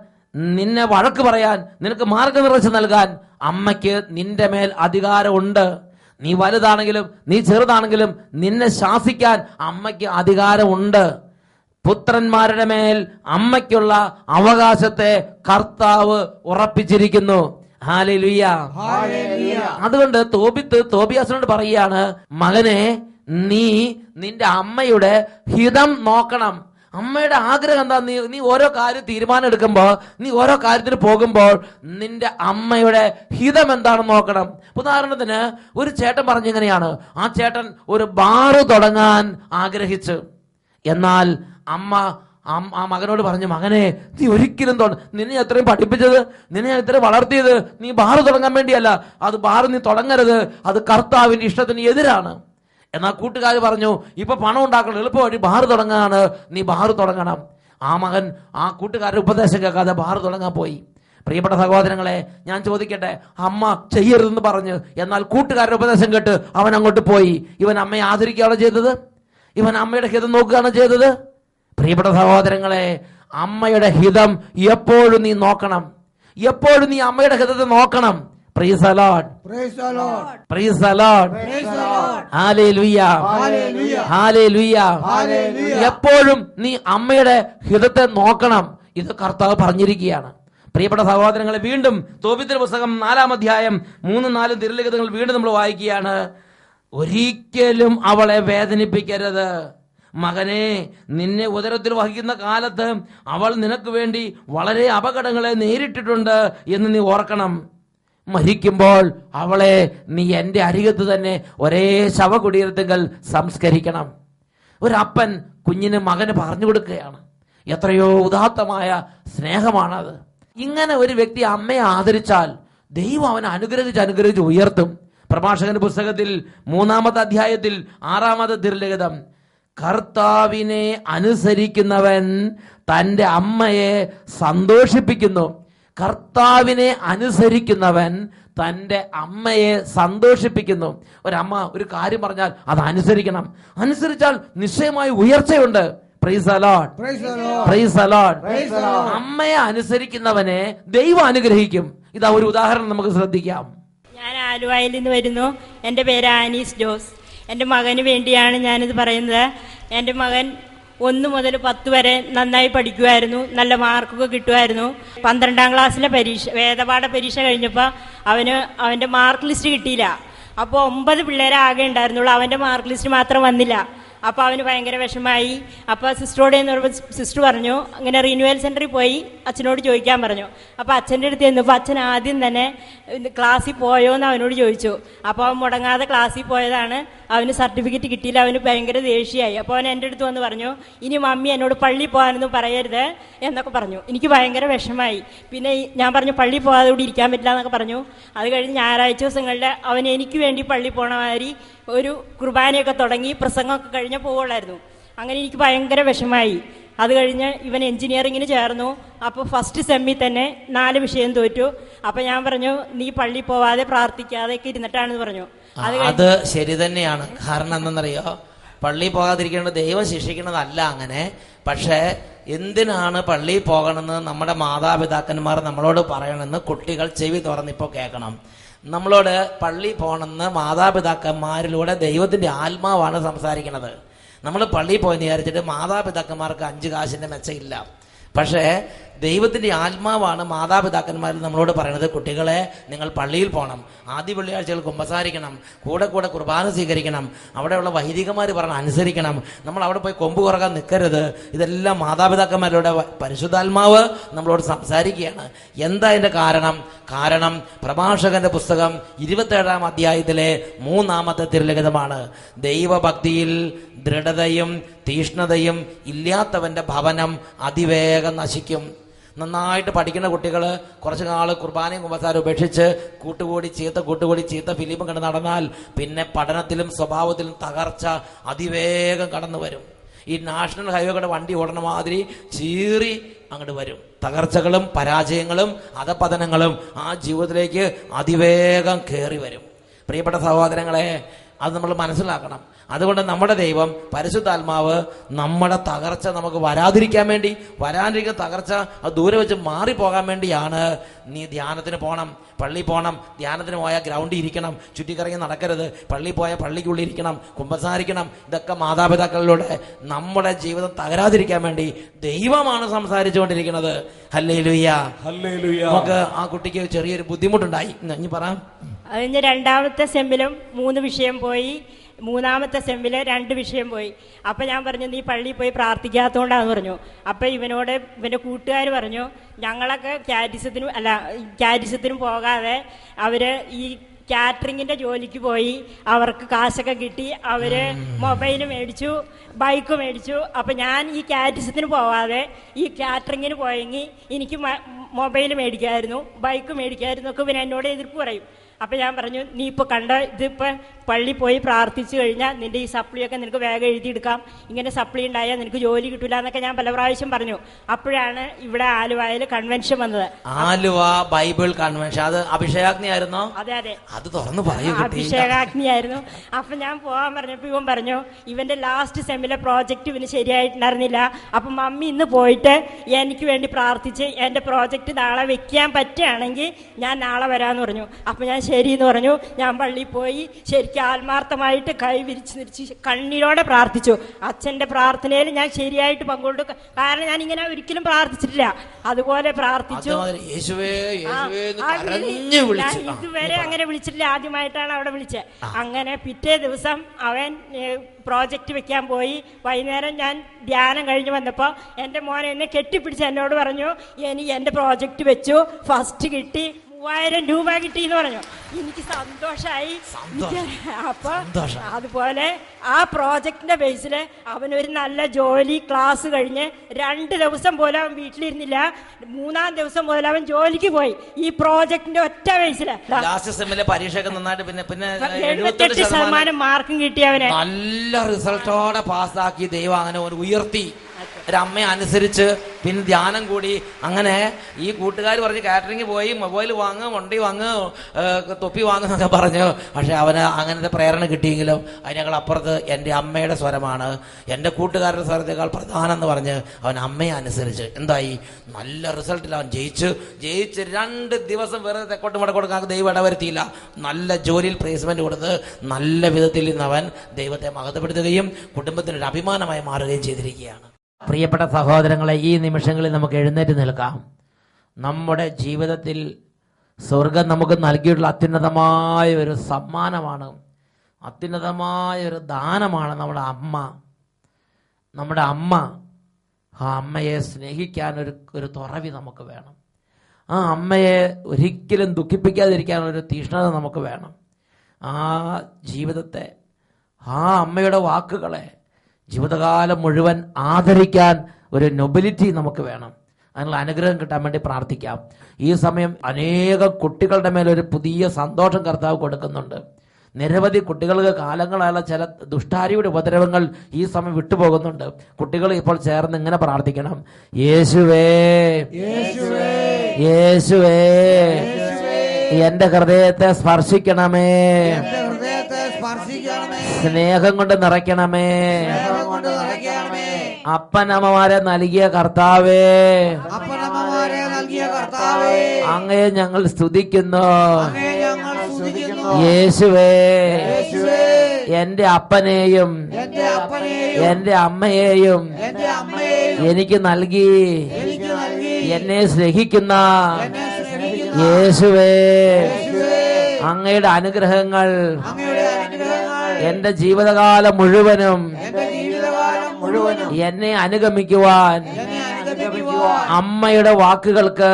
നിന്നെ വഴക്ക് പറയാൻ, നിനക്ക് മാർഗനിർദ്ദേശം നൽകാൻ അമ്മയ്ക്ക് നിന്റെ മേൽ അധികാരമുണ്ട്. നീ വലുതാണെങ്കിലും നീ ചെറുതാണെങ്കിലും നിന്നെ ശാസിക്കാൻ അമ്മയ്ക്ക് അധികാരമുണ്ട്. പുത്രന്മാരുടെ മേൽ അമ്മയ്ക്കുള്ള അവകാശത്തെ കർത്താവ് ഉറപ്പിച്ചിരിക്കുന്നു. ഹല്ലേലൂയ. അതുകൊണ്ട് തോബിയാസിനോട് പറയുകയാണ്, മകനെ, നീ നിന്റെ അമ്മയുടെ ഹിതം നോക്കണം. അമ്മയുടെ ആഗ്രഹം എന്താ? നീ ഓരോ കാര്യം തീരുമാനം എടുക്കുമ്പോൾ, നീ ഓരോ കാര്യത്തിന് പോകുമ്പോൾ നിന്റെ അമ്മയുടെ ഹിതം എന്താണെന്ന് നോക്കണം. ഉദാഹരണത്തിന് ഒരു ചേട്ടൻ പറഞ്ഞിങ്ങനെയാണ്, ആ ചേട്ടൻ ഒരു ബാറ് തുടങ്ങാൻ ആഗ്രഹിച്ചു. എന്നാൽ അമ്മ ആ മകനോട് പറഞ്ഞു, മകനെ നീ ഒരിക്കലും നിന്നെ എത്രയും പഠിപ്പിച്ചത്, നിന്നെ എത്രയും വളർത്തിയത് നീ ബാറ് തുടങ്ങാൻ വേണ്ടിയല്ല. അത് ബാറ് നീ തുടങ്ങരുത്, അത് കർത്താവിന്റെ ഇഷ്ടത്തിന് എതിരാണ്. എന്നാൽ കൂട്ടുകാർ പറഞ്ഞു, ഇപ്പൊ പണം ഉണ്ടാക്കണം, എളുപ്പ വഴി ബാറ് തുടങ്ങാനാണ്, നീ ബാറ് തുടങ്ങണം. ആ മകൻ ആ കൂട്ടുകാരുടെ ഉപദേശം കേൾക്കാതെ ബാറ് തുടങ്ങാൻ പോയി. പ്രിയപ്പെട്ട സഹോദരങ്ങളെ, ഞാൻ ചോദിക്കട്ടെ, അമ്മ ചെയ്യരുതെന്ന് പറഞ്ഞു, എന്നാൽ കൂട്ടുകാരുടെ ഉപദേശം കേട്ട് അവൻ അങ്ങോട്ട് പോയി. ഇവൻ അമ്മയെ ആദരിക്കുകയാണോ ചെയ്തത്? ഇവൻ അമ്മയുടെ ഹിതം നോക്കുകയാണോ ചെയ്തത്? പ്രിയപ്പെട്ട സഹോദരങ്ങളെ, അമ്മയുടെ ഹിതം എപ്പോഴും നീ നോക്കണം. എപ്പോഴും നീ അമ്മയുടെ ഹിതത്തെ നോക്കണം. Praise the Lord. Praise the Lord. Praise the Lord. Praise the Lord. Hallelujah. Hallelujah. Hallelujah. Hallelujah. എപ്പോഴും നീ അമ്മയുടെ ഹിതത്തെ നോക്കണം. ഇത് കർത്താവ് പറഞ്ഞിരിക്കുകയാണ്. പ്രിയപ്പെട്ട സഹോദരങ്ങളെ, വീണ്ടും തോബിത്തിന്റെ പുസ്തകം 4-ാം അധ്യായം 3-4 തിരുലിഖിതങ്ങൾ വീണ്ടും നമ്മൾ വായിക്കുകയാണ്. ഒരിക്കലും അവളെ വേദനിപ്പിക്കരുത്. മകനെ, നിന്നെ ഉദരത്തിൽ വഹിക്കുന്ന കാലത്ത് അവൾ നിനക്ക് വേണ്ടി വളരെ അപകടങ്ങളെ നേരിട്ടിട്ടുണ്ട് എന്ന് നീ ഓർക്കണം. മരിക്കുമ്പോൾ അവളെ നീ എൻ്റെ അരികത്ത് തന്നെ ഒരേ ശവകുടീരത്തിങ്കൽ സംസ്കരിക്കണം. ഒരപ്പൻ കുഞ്ഞിന് മകന് പറഞ്ഞു കൊടുക്കുകയാണ്. എത്രയോ ഉദാത്തമായ സ്നേഹമാണത്. ഇങ്ങനെ ഒരു വ്യക്തി അമ്മയെ ആദരിച്ചാൽ ദൈവം അവനെ അനുഗ്രഹിച്ച് ഉയർത്തും. പ്രഭാഷകന്റെ പുസ്തകത്തിൽ 3-ാമത്തെ അധ്യായത്തിൽ 6-ാമത്തെ തിരുലിഖിതം, കർത്താവിനെ അനുസരിക്കുന്നവൻ തൻ്റെ അമ്മയെ സന്തോഷിപ്പിക്കുന്നു. കർത്താവിനെ അനുസരിക്കുന്നവൻ തൻ്റെ അമ്മയെ സന്തോഷിപ്പിക്കുന്നു. ഒരമ്മ ഒരു കാര്യം പറഞ്ഞാൽ അത് അനുസരിക്കണം. അനുസരിച്ചാൽ നിശ്ചയമായി ഉയർച്ചയുണ്ട്. Praise the Lord. Praise the Lord. Praise the Lord. Praise the Lord. അമ്മയെ അനുസരിക്കുന്നവനെ ദൈവം അനുഗ്രഹിക്കും. ഇതാ ഒരു ഉദാഹരണം നമുക്ക് ശ്രദ്ധിക്കാം. ഞാൻ ആലുവായിൽ നിന്ന് വരുന്നു. എൻ്റെ പേര് ആനീസ് ജോസ്. എൻ്റെ മകന് വേണ്ടിയാണ് ഞാനിത് പറയുന്നത്. എൻ്റെ മകൻ 1 മുതൽ 10 വരെ നന്നായി പഠിക്കുമായിരുന്നു, നല്ല മാർക്കൊക്കെ കിട്ടുമായിരുന്നു. 12-ാം ക്ലാസ്സിലെ വേദപാഠ പരീക്ഷ കഴിഞ്ഞപ്പോൾ അവൻ്റെ മാർക്ക് ലിസ്റ്റ് കിട്ടിയില്ല. അപ്പോൾ 9 പിള്ളേരെ ആകെ ഉണ്ടായിരുന്നുള്ളൂ, അവൻ്റെ മാർക്ക് ലിസ്റ്റ് മാത്രം വന്നില്ല. അപ്പോൾ അവന് ഭയങ്കര വിഷമായി. അപ്പോൾ സിസ്റ്ററോട് എന്ന് പറയുമ്പോൾ സിസ്റ്റർ പറഞ്ഞു, അങ്ങനെ റിന്യൂവൽ സെൻറ്ററിൽ പോയി അച്ഛനോട് ചോദിക്കാൻ പറഞ്ഞു. അപ്പോൾ അച്ഛൻ്റെ അടുത്ത് ചെന്നപ്പോൾ അച്ഛൻ ആദ്യം തന്നെ ക്ലാസ്സിൽ പോയോ എന്ന് അവനോട് ചോദിച്ചു. അപ്പോൾ അവൻ മുടങ്ങാതെ ക്ലാസ്സിൽ പോയതാണ്. അവന് സർട്ടിഫിക്കറ്റ് കിട്ടിയില്ല. അവന് ഭയങ്കര ദേഷ്യമായി. അപ്പോൾ അവൻ എൻ്റെ അടുത്ത് വന്ന് പറഞ്ഞു, ഇനി മമ്മി എന്നോട് പള്ളിയിൽ പോകാനൊന്നും പറയരുത് എന്നൊക്കെ പറഞ്ഞു. എനിക്ക് ഭയങ്കര വിഷമായി. പിന്നെ ഞാൻ പറഞ്ഞു, പള്ളിയിൽ പോകാതെ കൂടി ഇരിക്കാൻ പറ്റില്ല എന്നൊക്കെ പറഞ്ഞു. അത് കഴിഞ്ഞ് ഞായറാഴ്ച ദിവസങ്ങളിൽ അവൻ എനിക്ക് വേണ്ടി പള്ളിയിൽ പോകണ മാതിരി ഒരു കുർബാനയൊക്കെ തുടങ്ങി പ്രസംഗമൊക്കെ കഴിഞ്ഞ് പോവുള്ളായിരുന്നു. അങ്ങനെ എനിക്ക് ഭയങ്കര വിഷമായി. അത് കഴിഞ്ഞ് ഇവൻ എഞ്ചിനീയറിങ്ങിന് ചേർന്നു. അപ്പോൾ ഫസ്റ്റ് സെമ്മിൽ തന്നെ 4 വിഷയം തോറ്റു. അപ്പോൾ ഞാൻ പറഞ്ഞു, നീ പള്ളിയിൽ പോവാതെ പ്രാർത്ഥിക്കാതെയൊക്കെ ഇരുന്നിട്ടാണെന്ന് പറഞ്ഞു. അത് ശരി തന്നെയാണ്. കാരണം എന്തെന്നറിയോ, പള്ളിയിൽ പോകാതിരിക്കേണ്ടത് ദൈവം ശിക്ഷിക്കുന്നതല്ല അങ്ങനെ. പക്ഷേ എന്തിനാണ് പള്ളിയിൽ പോകണമെന്ന് നമ്മുടെ മാതാപിതാക്കന്മാർ നമ്മളോട് പറയണമെന്ന് കുട്ടികൾ ചെവി തുറന്നിപ്പോൾ കേൾക്കണം. നമ്മളോട് പള്ളി പോകണമെന്ന് മാതാപിതാക്കന്മാരിലൂടെ ദൈവത്തിന്റെ ആത്മാവാണ് സംസാരിക്കുന്നത്. നമ്മൾ പള്ളിയിൽ പോയെന്ന് വിചാരിച്ചിട്ട് മാതാപിതാക്കന്മാർക്ക് 5 കാശിന്റെ മെച്ചമില്ല. പക്ഷേ ദൈവത്തിന്റെ ആത്മാവാണ് മാതാപിതാക്കന്മാരിൽ നമ്മളോട് പറയുന്നത്, കുട്ടികളെ നിങ്ങൾ പള്ളിയിൽ പോകണം, ആദ്യ വെള്ളിയാഴ്ചകൾ കുമ്പസാരിക്കണം, കൂടെ കുർബാന സ്വീകരിക്കണം, അവിടെയുള്ള വൈദികന്മാർ പറഞ്ഞ അനുസരിക്കണം, നമ്മൾ അവിടെ പോയി കൊമ്പ് കുറക്കാൻ നിൽക്കരുത്. ഇതെല്ലാം മാതാപിതാക്കന്മാരുടെ പരിശുദ്ധാത്മാവ് നമ്മളോട് സംസാരിക്കുകയാണ്. എന്താ അതിന്റെ കാരണം പ്രഭാഷകന്റെ പുസ്തകം 27-ാം അധ്യായത്തിലെ 3-ാമത്തെ തിരുലിഖിതമാണ്. ദൈവഭക്തിയിൽ ദൃഢതയും തീഷ്ണതയും ഇല്ലാത്തവന്റെ ഭവനം അതിവേഗം നശിക്കും. നന്നായിട്ട് പഠിക്കുന്ന കുട്ടികൾ കുറച്ചു നാൾ കുർബാനയും കുമ്പസാരം ഉപേക്ഷിച്ച് കൂട്ടുകൂടി ചീത്ത ഫിലിമും കണ്ട് നടന്നാൽ പിന്നെ പഠനത്തിലും സ്വഭാവത്തിലും തകർച്ച അതിവേഗം കടന്നു വരും. ഈ നാഷണൽ ഹൈവേകളുടെ വണ്ടി ഓടണ മാതിരി ചീറി അങ്ങോട്ട് വരും. തകർച്ചകളും പരാജയങ്ങളും അധപതനങ്ങളും ആ ജീവിതത്തിലേക്ക് അതിവേഗം കയറി വരും. പ്രിയപ്പെട്ട സഹോദരങ്ങളെ, അത് നമ്മൾ മനസ്സിലാക്കണം. അതുകൊണ്ട് നമ്മുടെ ദൈവം പരിശുദ്ധാത്മാവ് നമ്മുടെ തകർച്ച നമുക്ക് വരാതിരിക്കുന്ന തകർച്ച അത് ദൂരെ വെച്ച് മാറിപ്പോകാൻ വേണ്ടിയാണ് നീ ധ്യാനത്തിന് പോകണം, പള്ളി പോകണം. ധ്യാനത്തിന് പോയാൽ ഗ്രൗണ്ടിൽ ഇരിക്കണം, ചുറ്റിക്കറങ്ങി നടക്കരുത്. പള്ളി പോയാൽ പള്ളിക്കുള്ളിൽ ഇരിക്കണം, കുമ്പസാരിക്കണം. ഇതൊക്കെ മാതാപിതാക്കളിലൂടെ നമ്മുടെ ജീവിതം തകരാതിരിക്കാൻ വേണ്ടി ദൈവമാണ് സംസാരിച്ചുകൊണ്ടിരിക്കുന്നത്. Hallelujah, hallelujah. നമുക്ക് ആ കുട്ടിക്ക് ചെറിയൊരു ബുദ്ധിമുട്ടുണ്ടായി, ഇനി പറയാം. അതിന് 2ാമത്തെ സെമ്മിലും 3 വിഷയം പോയി. മൂന്നാമത്തെ സെമ്മിൽ 2 വിഷയം പോയി. അപ്പം ഞാൻ പറഞ്ഞു, നീ പള്ളിയിൽ പോയി പ്രാർത്ഥിക്കാത്തതുകൊണ്ടാന്ന് പറഞ്ഞു. അപ്പം ഇവൻ്റെ കൂട്ടുകാർ പറഞ്ഞു, ഞങ്ങളൊക്കെ കാരിസത്തിനും പോകാതെ അവർ ഈ കാറ്ററിങ്ങിൻ്റെ ജോലിക്ക് പോയി, അവർക്ക് കാശൊക്കെ കിട്ടി, അവർ മൊബൈൽ മേടിച്ചു, ബൈക്ക് മേടിച്ചു. അപ്പം ഞാൻ ഈ കാരിസത്തിന് പോവാതെ ഈ കാറ്ററിങ്ങിന് പോയെങ്കിൽ എനിക്ക് മൊബൈൽ മേടിക്കായിരുന്നു, ബൈക്ക് മേടിക്കായിരുന്നു ഒക്കെ പിന്നെ എന്നോട് എതിർപ്പ് പറയും. അപ്പം ഞാൻ പറഞ്ഞു, നീ ഇപ്പോൾ ഇതിപ്പോൾ പള്ളി പോയി പ്രാർത്ഥിച്ചു കഴിഞ്ഞാൽ നിന്റെ ഈ സപ്ലിയൊക്കെ നിനക്ക് വേഗം എഴുതിയെടുക്കാം, ഇങ്ങനെ സപ്ലി ഉണ്ടായാൽ നിനക്ക് ജോലി കിട്ടില്ല എന്നൊക്കെ ഞാൻ പല പ്രാവശ്യം പറഞ്ഞു. അപ്പോഴാണ് ഇവിടെ ആലുവയിൽ കൺവെൻഷൻ വന്നത്. ആലുവ ബൈബിൾ കൺവെൻഷൻ, അത് അഭിഷേകാഗ്നി ആയിരുന്നോ? അതെ അതെ, അത് തുറന്നു പറയൂ. അഭിഷേകാഗ്നി ആയിരുന്നു. അപ്പം ഞാൻ പോകാൻ പറഞ്ഞപ്പോൾ ഇവൻ പറഞ്ഞു, ഇവന്റെ ലാസ്റ്റ് സെമ്മിലെ പ്രോജക്റ്റ് ഇവന് ശരിയായിട്ടുണ്ടായിരുന്നില്ല, അപ്പം മമ്മി ഇന്ന് പോയിട്ട് എനിക്ക് വേണ്ടി പ്രാർത്ഥിച്ച് എൻ്റെ പ്രോജക്റ്റ് നാളെ വെക്കാൻ പറ്റുകയാണെങ്കിൽ ഞാൻ നാളെ വരാമെന്ന് പറഞ്ഞു. അപ്പം ഞാൻ ശരിയെന്ന് പറഞ്ഞു. ഞാൻ പള്ളിയിൽ പോയി ശരിക്കും ആത്മാർത്ഥമായിട്ട് കൈ വിരിച്ച് കണ്ണീരോടെ പ്രാർത്ഥിച്ചു. അച്ഛൻ്റെ പ്രാർത്ഥനയിൽ ഞാൻ ശരിയായിട്ട് പങ്കുകൊണ്ടു, കാരണം ഞാൻ ഇങ്ങനെ ഒരിക്കലും പ്രാർത്ഥിച്ചിട്ടില്ല. അതുപോലെ പ്രാർത്ഥിച്ചു. ഞാൻ ഇതുവരെ അങ്ങനെ വിളിച്ചിട്ടില്ല, ആദ്യമായിട്ടാണ് അവിടെ വിളിച്ചത്. അങ്ങനെ പിറ്റേ ദിവസം അവൻ പ്രോജക്റ്റ് വെക്കാൻ പോയി. വൈകുന്നേരം ഞാൻ ധ്യാനം കഴിഞ്ഞ് വന്നപ്പോൾ എൻ്റെ മോൻ എന്നെ കെട്ടിപ്പിടിച്ച് എന്നോട് പറഞ്ഞു, എൻ്റെ പ്രോജക്റ്റ് വെച്ചു, ഫസ്റ്റ് കിട്ടി, 3000 രൂപ കിട്ടിയെന്ന് പറഞ്ഞു. എനിക്ക് സന്തോഷമായി. അപ്പൊ അതുപോലെ ആ പ്രോജക്റ്റിന്റെ ബേസിൽ അവനൊരു നല്ല ജോലി, ക്ലാസ് കഴിഞ്ഞ് 2 ദിവസം പോലും അവൻ വീട്ടിലിരുന്നില്ല. 3-ാം ദിവസം മുതൽ അവൻ ജോലിക്ക് പോയി. ഈ പ്രോജക്റ്റിന്റെ ഒറ്റ ബേസില് പരീക്ഷയൊക്കെ നന്നായിട്ട് പിന്നെ 78% മാർക്കും കിട്ടി. അവനെ നല്ല റിസൾട്ടോടെ പാസ്സാക്കി ദൈവം അങ്ങനെ ഉയർത്തി. ഒരമ്മയെ അനുസരിച്ച് പിന്നെ ധ്യാനം കൂടി. അങ്ങനെ ഈ കൂട്ടുകാർ പറഞ്ഞ് കാറ്ററിംഗ് പോയി, മൊബൈൽ വാങ്ങ്, വണ്ടി വാങ്ങ്, തൊപ്പി വാങ്ങുന്നൊക്കെ പറഞ്ഞു. പക്ഷെ അവന് അങ്ങനത്തെ പ്രേരണ കിട്ടിയെങ്കിലും അതിനേക്കാൾ അപ്പുറത്ത് എൻ്റെ അമ്മയുടെ സ്വരമാണ്, എൻ്റെ കൂട്ടുകാരുടെ സ്വരത്തേക്കാൾ പ്രധാനം എന്ന് പറഞ്ഞ് അവൻ അമ്മയെ അനുസരിച്ച് എന്തായി, നല്ല റിസൾട്ടിൽ അവൻ ജയിച്ച് 2 ദിവസം വെറുതെ തെക്കോട്ട് മടക്കൊടുക്കാൻ ദൈവം ഇടവരുത്തിയില്ല. നല്ല ജോലിയിൽ പ്ലേസ്മെന്റ് കൊടുത്ത് നല്ല വിധത്തിൽ നിന്ന് അവൻ ദൈവത്തെ മഹത്വപ്പെടുത്തുകയും കുടുംബത്തിനൊരു അഭിമാനമായി മാറുകയും ചെയ്തിരിക്കുകയാണ്. പ്രിയപ്പെട്ട സഹോദരങ്ങളെ, ഈ നിമിഷങ്ങളിൽ നമുക്ക് എഴുന്നേറ്റ് നിൽക്കാം. നമ്മുടെ ജീവിതത്തിൽ സ്വർഗം നമുക്ക് നൽകിയിട്ടുള്ള അത്യുന്നതമായ ഒരു സമ്മാനമാണ്, അത്യുന്നതമായ ഒരു ദാനമാണ് നമ്മുടെ അമ്മ. നമ്മുടെ അമ്മ, ആ അമ്മയെ സ്നേഹിക്കാൻ ഒരു തുറവി നമുക്ക് വേണം. ആ അമ്മയെ ഒരിക്കലും ദുഃഖിപ്പിക്കാതിരിക്കാനൊരു തീഷ്ണത നമുക്ക് വേണം. ആ ജീവിതത്തെ, ആ അമ്മയുടെ വാക്കുകളെ ജീവിതകാലം മുഴുവൻ ആദരിക്കാൻ ഒരു നൊബിലിറ്റി നമുക്ക് വേണം. അതിനുള്ള അനുഗ്രഹം കിട്ടാൻ വേണ്ടി പ്രാർത്ഥിക്കാം. ഈ സമയം അനേകം കുട്ടികളുടെ മേലൊരു പുതിയ സന്തോഷം കർത്താവ് കൊടുക്കുന്നുണ്ട്. നിരവധി കുട്ടികൾക്ക് കാലങ്ങളായുള്ള ചില ദുഷ്ടാരിയുടെ ഉപദ്രവങ്ങൾ ഈ സമയം വിട്ടുപോകുന്നുണ്ട്. കുട്ടികൾ ഇപ്പോൾ ചേർന്ന് ഇങ്ങനെ പ്രാർത്ഥിക്കണം: യേശുവേ, യേശുവേ, എന്റെ ഹൃദയത്തെ സ്പർശിക്കണമേ, സ്നേഹം കൊണ്ട് നിറയ്ക്കണമേ. അപ്പനമ്മമാരെ നൽകിയ കർത്താവേ, അങ്ങയെ ഞങ്ങൾ സ്തുതിക്കുന്നു. യേശുവേ, എന്റെ അപ്പനെയും എന്റെ അമ്മയെയും എനിക്ക് നൽകി എന്നെ സ്നേഹിക്കുന്ന യേശുവേ, അങ്ങയുടെ അനുഗ്രഹങ്ങൾ എന്റെ ജീവിതകാലം മുഴുവനും എന്നെ അനുഗമിക്കുവാൻ അമ്മയുടെ വാക്കുകൾക്ക്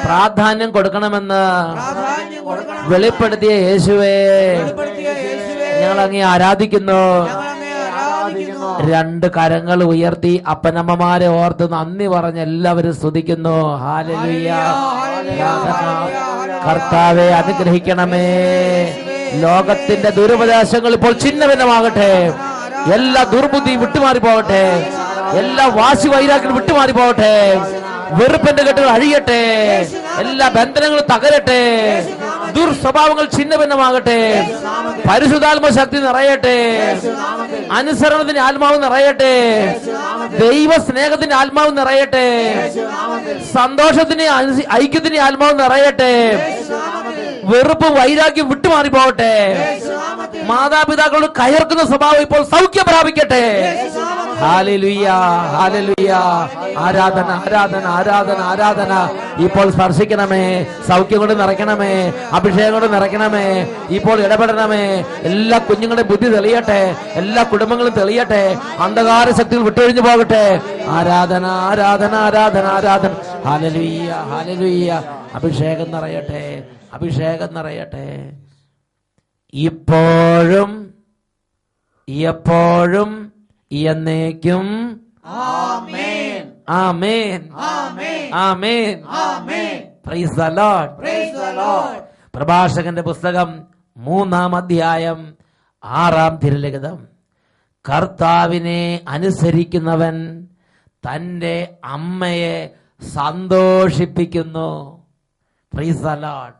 പ്രാധാന്യം കൊടുക്കണമെന്ന് വെളിപ്പെടുത്തിയ യേശുവേ, ഞങ്ങൾ അങ്ങേ ആരാധിക്കുന്നു. 2 കരങ്ങൾ ഉയർത്തി അപ്പനമ്മമാരെ ഓർത്ത് നന്ദി പറഞ്ഞ് എല്ലാവരും സ്തുതിക്കുന്നു. ഹല്ലേലൂയ. കർത്താവെ അനുഗ്രഹിക്കണമേ. ലോകത്തിന്റെ ദുരുപദേശങ്ങൾ ഇപ്പോൾ ഛിന്നഭിന്നമാകട്ടെ. എല്ലാ ദുർബുദ്ധി വിട്ടുമാറി പോകട്ടെ. എല്ലാ വാശി വൈരാഗ്യം വിട്ടുമാറി പോകട്ടെ. വെറുപ്പിന്റെ കെട്ടുകൾ അഴിയട്ടെ. എല്ലാ ബന്ധനങ്ങളും തകരട്ടെ. ദുർസ്വഭാവങ്ങൾ ഛിന്നഭിന്നമാകട്ടെ. പരിശുദ്ധാത്മ ശക്തി നിറയട്ടെ. അനുസരണത്തിന്റെ ആത്മാവ് നിറയട്ടെ. ദൈവ സ്നേഹത്തിന്റെ ആത്മാവ് നിറയട്ടെ. സന്തോഷത്തിന്റെ ഐക്യത്തിന്റെ ആത്മാവ് നിറയട്ടെ. വെറുപ്പ് വൈരാഗ്യം വിട്ടുമാറി പോകട്ടെ. മാതാപിതാക്കളോട് കയർക്കുന്ന സ്വഭാവം ഇപ്പോൾ സൗഖ്യം പ്രാപിക്കട്ടെ. Hallelujah, hallelujah. ആരാധന, ആരാധന, ആരാധന, ആരാധന. ഇപ്പോൾ സ്പർശിക്കണമേ, സൗഖ്യം കൊണ്ട് നിറയ്ക്കണമേ, അഭിഷേകം കൊണ്ട് നിറയ്ക്കണമേ. ഇപ്പോൾ ഇടപെടണമേ. എല്ലാ കുഞ്ഞുങ്ങളുടെ ബുദ്ധി തെളിയട്ടെ, എല്ലാ കുടുംബങ്ങളും തെളിയട്ടെ, അന്ധകാര ശക്തികൾ വിട്ടൊഴിഞ്ഞു പോകട്ടെ. ആരാധന, ആരാധന, ആരാധന, ആരാധന. Hallelujah, hallelujah. അഭിഷേകം നിറയട്ടെ, അഭിഷേകം നിറയട്ടെ. ഇപ്പോഴും എപ്പോഴും എന്നേക്കും. Amen. Amen. Amen. Amen. Amen. Praise the Lord. Praise the Lord. പ്രഭാഷകന്റെ പുസ്തകം 3-ാം അധ്യായം 6-ാം തിരുലിഖിതം. കർത്താവിനെ അനുസരിക്കുന്നവൻ തന്റെ അമ്മയെ സന്തോഷിപ്പിക്കുന്നു. Praise the Lord.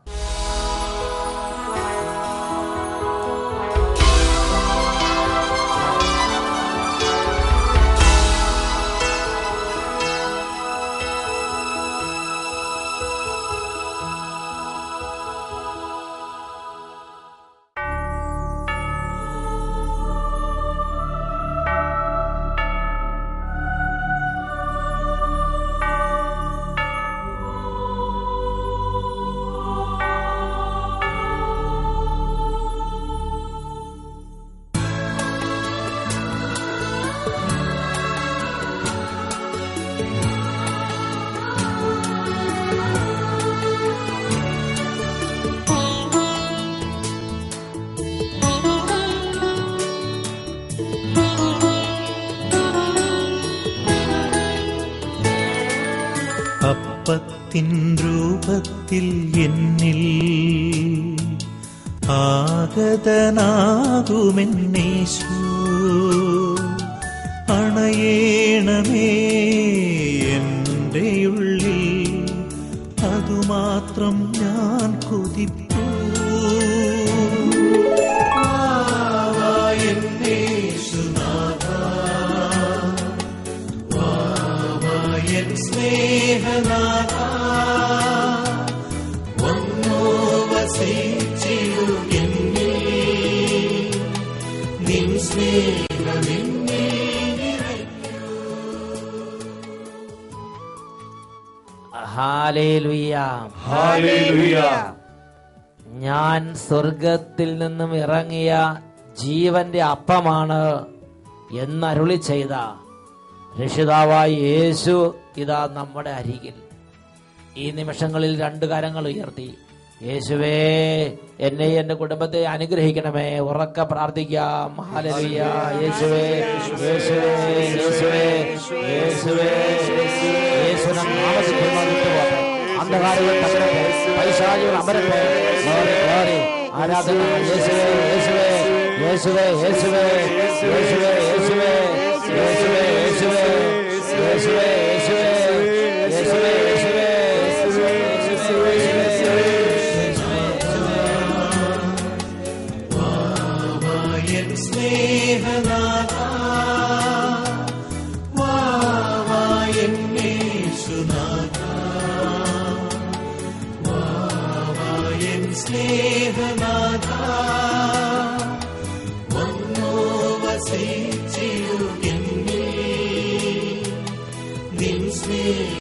അപ്പത്തിൻ രൂപത്തിൽ എന്നിൽ ആഗതനാകുമെന്നേശു അണയേണമേ എൻ്റെ ഉള്ളിൽ, അതുമാത്രം ഞാൻ കൊതിപ്പൂ. സ്നേഹനാഥ ഒന്നോ വസിച്ചിടു എന്നിൽ, നിൻ സ്നേഹമെന്നിൽ നിറയ്ക്കൂ. Hallelujah, hallelujah. ഞാൻ സ്വർഗത്തിൽ നിന്നും ഇറങ്ങിയ ജീവന്റെ അപ്പമാണ് എന്നരുളി ചെയ്ത രക്ഷിതാവായ യേശു ഇതാ നമ്മുടെ അരികിൽ. ഈ നിമിഷങ്ങളിൽ 2 കരങ്ങൾ ഉയർത്തി, യേശുവേ എന്നെ എന്റെ കുടുംബത്തെ അനുഗ്രഹിക്കണമേ. ഉറക്കെ പ്രാർത്ഥിക്കാം. ഹല്ലേലൂയ. യേശുവേ, യേശുവേ, യേശുവേ, യേശുവേ. യേശുവിന്റെ നാമത്തിൽ വിട്ടുപോട്ടെ. അന്ധകാരങ്ങൾ തകരട്ടെ, പൈശാചികൾ അമരട്ടെ. Glory, glory. ആരാധന. യേശുവേ, യേശുവേ, യേശുവേ, യേശുവേ, യേശുവേ, യേശുവേ, യേശുവേ, യേശുവേ, യേശുവേ, യേശുവേ, യേശുവേ, യേശുവേ, വാവായൻ സ്നേഹനാഥ, വാവായൻ യേശുനാഥ, വാവായൻ സ്നേഹനാഥ ഒന്നോ വസിച്ചിടു എന്നിൽ, നിൻ സ്നേഹ